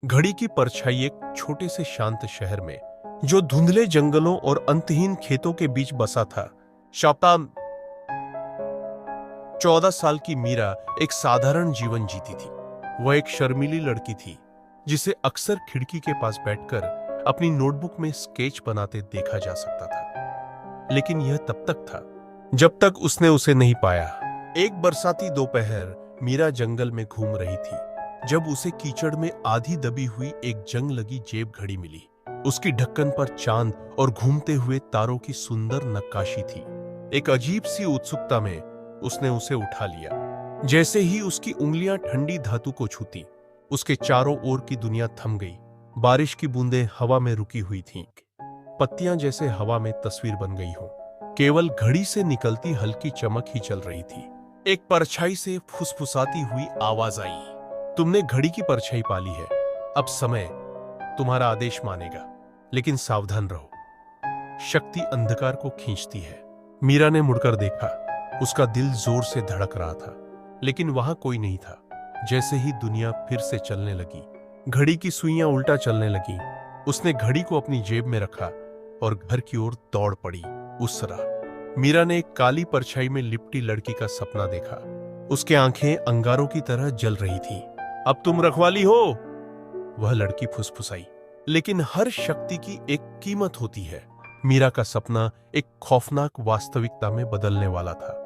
घड़ी की परछाई एक छोटे से शांत शहर में, जो धुंधले जंगलों और अंतहीन खेतों के बीच बसा था। शाम 14 साल की मीरा एक साधारण जीवन जीती थी। वह एक शर्मीली लड़की थी जिसे अक्सर खिड़की के पास बैठकर अपनी नोटबुक में स्केच बनाते देखा जा सकता था। लेकिन यह तब तक था जब तक उसने उसे नहीं पाया। एक बरसाती दोपहर मीरा जंगल में घूम रही थी जब उसे कीचड़ में आधी दबी हुई एक जंग लगी जेब घड़ी मिली। उसकी ढक्कन पर चांद और घूमते हुए तारों की सुंदर नक्काशी थी। एक अजीब सी उत्सुकता में उसने उसे उठा लिया। जैसे ही उसकी उंगलियां ठंडी धातु को छूती, उसके चारों ओर की दुनिया थम गई। बारिश की बूंदें हवा में रुकी हुई थीं, पत्तियां जैसे हवा में तस्वीर बन गई हों। केवल घड़ी से निकलती हल्की चमक ही चल रही थी। एक परछाई से फुसफुसाती हुई आवाज आई, तुमने घड़ी की परछाई पाली है, अब समय तुम्हारा आदेश मानेगा, लेकिन सावधान रहो, शक्ति अंधकार को खींचती है। मीरा ने मुड़कर देखा। उसका दिल जोर से धड़क रहा था, लेकिन वहां कोई नहीं था। जैसे ही दुनिया फिर से चलने लगी, घड़ी की सुइयां उल्टा चलने लगी। उसने घड़ी को अपनी जेब में रखा और घर की ओर दौड़ पड़ी। उस राह मीरा ने एक काली परछाई में लिपटी लड़की का सपना देखा। उसकी आंखें अंगारों की तरह जल रही थीं। अब तुम रखवाली हो, वह लड़की फुसफुसाई। लेकिन हर शक्ति की एक कीमत होती है। मीरा का सपना एक खौफनाक वास्तविकता में बदलने वाला था।